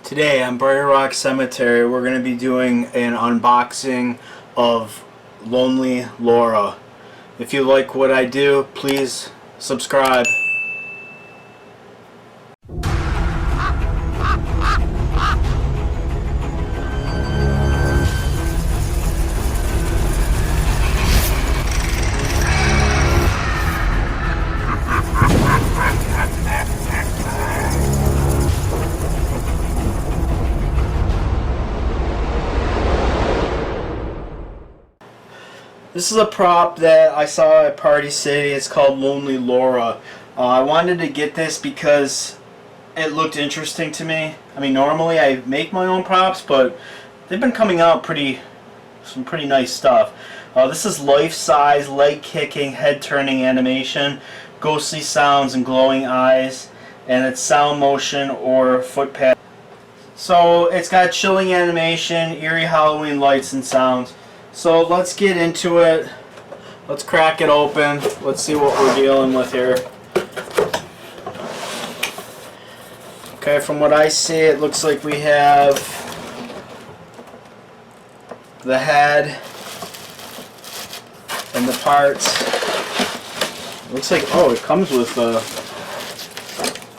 Today on Brier Cemetery, we're going to be doing an unboxing of Lonely Laura. If you like what I do, please subscribe. This is a prop that I saw at Party City. It's called Lonely Laura. I wanted to get this because it looked interesting to me. I mean, normally I make my own props, but they've been coming out some pretty nice stuff. This is life-size, leg-kicking, head-turning animation, ghostly sounds and glowing eyes, and it's sound motion or foot pad. So it's got chilling animation, eerie Halloween lights and sounds. So let's get into it. Let's crack it open. Let's see what we're dealing with here. Okay, from what I see, it looks like we have the head and the parts. It looks like, oh, it comes with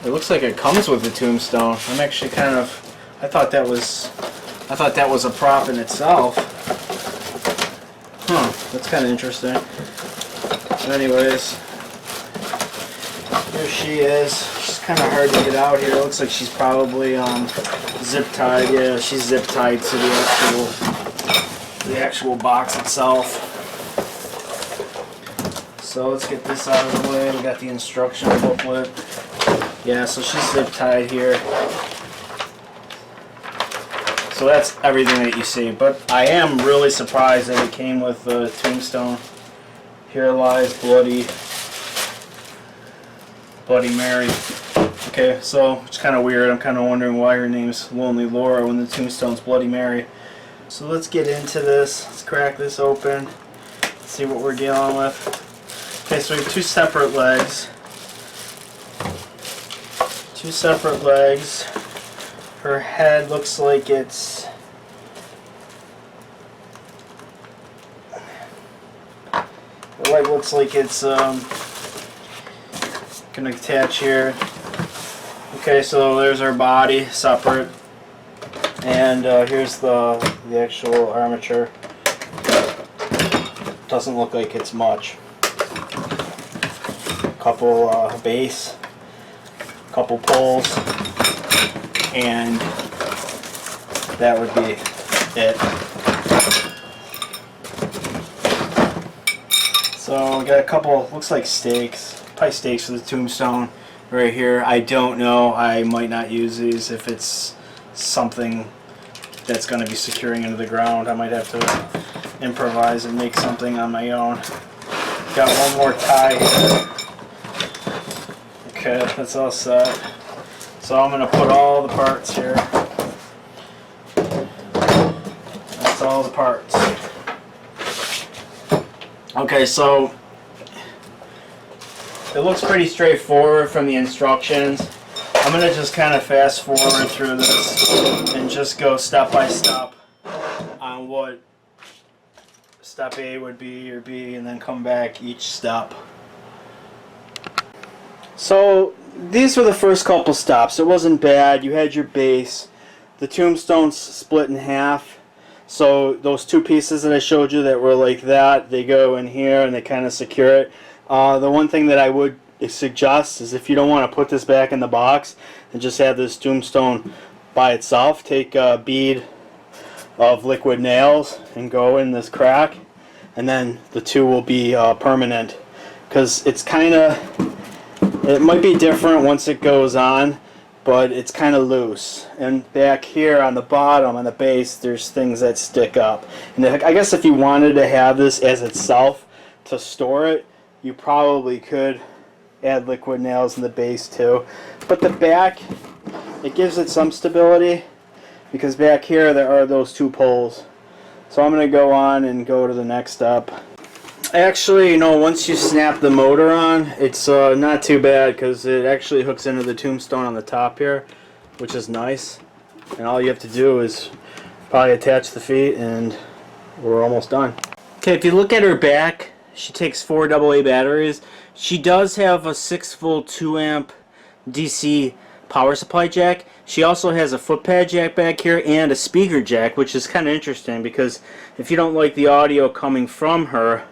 it looks like it comes with the tombstone. I'm actually kind of, I thought that was a prop in itself. Huh, that's kind of interesting. Anyways, here she is. She's kind of hard to get out here. It looks like she's probably zip tied. Yeah, she's zip tied to the actual box itself. So let's get this out of the way. We got the instruction booklet. Yeah, so she's zip tied here. So that's everything that you see, but I am really surprised that it came with the tombstone. Here lies Bloody Mary. Okay, so it's kind of weird. I'm kind of wondering why her name's Lonely Laura when the tombstone's Bloody Mary. So let's get into this. Let's crack this open. See what we're dealing with. Okay, so we have two separate legs. Two separate legs. Her head looks like it's the leg looks like it's gonna attach here. Okay, so there's her body separate, and here's the actual armature. Doesn't look like it's much. Couple base, couple pulls, and that would be it. So we got a couple, looks like stakes, probably stakes for the tombstone right here. I don't know, I might not use these if it's something that's going to be securing into the ground. I might have to improvise and make something on my own. Got one more tie here. Okay, that's all set. So I'm going to put all the parts here. That's all the parts. Okay, so it looks pretty straightforward from the instructions. I'm going to just kind of fast forward through this and just go step by step on what step A would be or B, and then come back each step. So these were the first couple stops. It wasn't bad. You had your base. The tombstone's split in half. So those two pieces that I showed you that were like that, they go in here and they kind of secure it. The one thing that I would suggest is if you don't want to put this back in the box and just have this tombstone by itself, take a bead of liquid nails and go in this crack, and then the two will be permanent. Because it's kind of, it might be different once it goes on, but it's kind of loose. And back here on the bottom, on the base, there's things that stick up. And I guess if you wanted to have this as itself to store it, you probably could add liquid nails in the base too. But the back, it gives it some stability, because back here there are those two poles. So I'm going to go on and go to the next step. Actually, you know, once you snap the motor on, it's not too bad, because it actually hooks into the tombstone on the top here, which is nice. and all you have to do is probably attach the feet, and we're almost done. Okay, if you look at her back, she takes 4 AA batteries. She does have a 6-volt 2-amp DC power supply jack. She also has a foot pad jack back here and a speaker jack, which is kind of interesting because if you don't like the audio coming from her,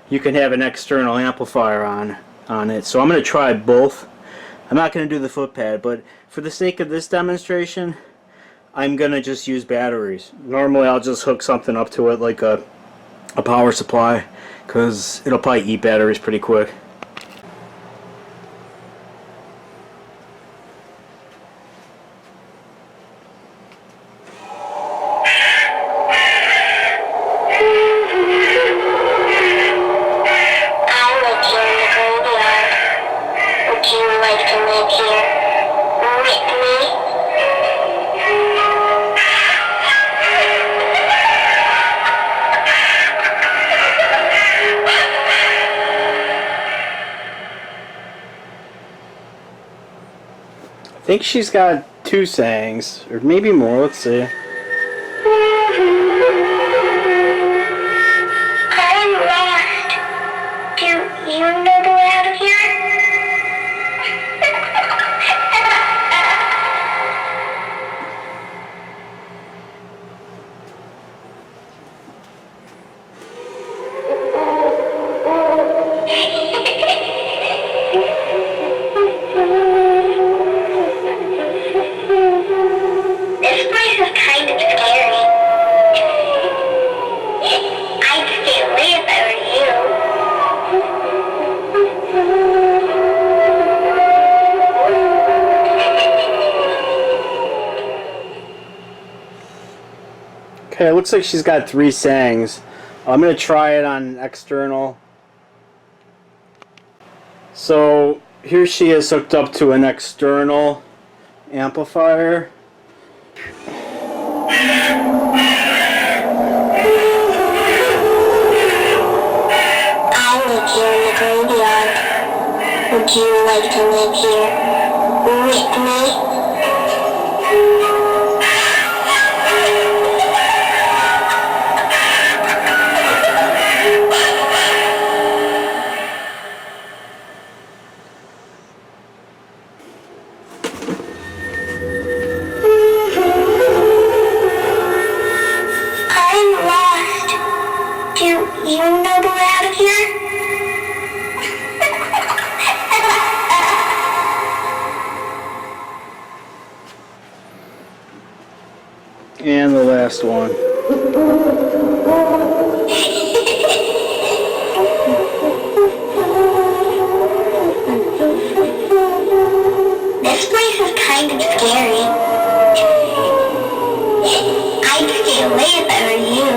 you can have an external amplifier on it. So I'm going to try both. I'm not going to do the foot pad, but for the sake of this demonstration, I'm going to just use batteries. Normally I'll just hook something up to it like a power supply, because it'll probably eat batteries pretty quick. I think she's got 2 sayings, or maybe more. Let's see. I'm lost. Do you know the way out of here? Okay, it looks like she's got 3 sayings. I'm going to try it on external. So here she is hooked up to an external amplifier. I live here in the graveyard. Would you like to live here with me? I'm lost. Do you know the way out of here? And the last one. This place is kind of scary. I'd stay away if I were you.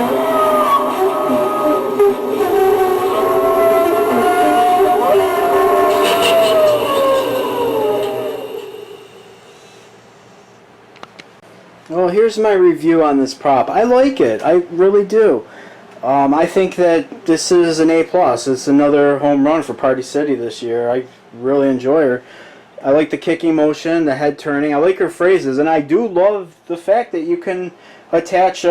Well, here's my review on this prop. I like it. I really do. I think that this is an A+. It's another home run for Party City this year. I really enjoy her. I like the kicking motion, the head turning. I like her phrases, and I do love the fact that you can attach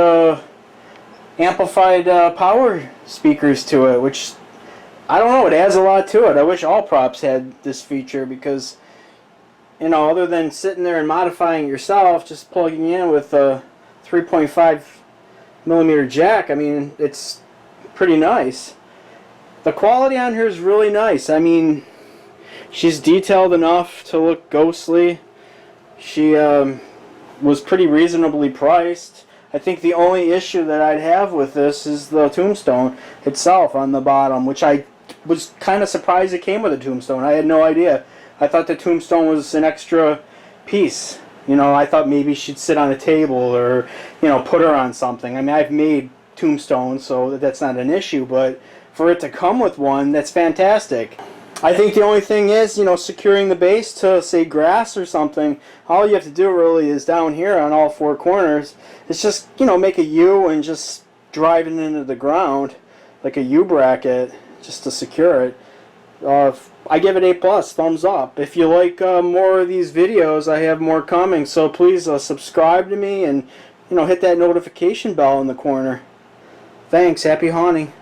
amplified power speakers to it, which, I don't know, it adds a lot to it. I wish all props had this feature because, you know, other than sitting there and modifying it yourself, just plugging in with a 3.5mm jack, I mean, it's pretty nice. The quality on her is really nice. I mean, she's detailed enough to look ghostly. She was pretty reasonably priced. I think the only issue that I'd have with this is the tombstone itself on the bottom, which I was kind of surprised it came with a tombstone. I had no idea. I thought the tombstone was an extra piece. You know, I thought maybe she'd sit on a table or, you know, put her on something. I mean, I've made tombstones, so that's not an issue, but for it to come with one, that's fantastic. I think the only thing is, you know, securing the base to, say, grass or something. All you have to do really is down here on all 4 corners. It's just, you know, make a U and just drive it into the ground like a U bracket just to secure it. I give it A plus, thumbs up. If you like more of these videos, I have more coming. So please subscribe to me and hit that notification bell in the corner. Thanks. Happy haunting.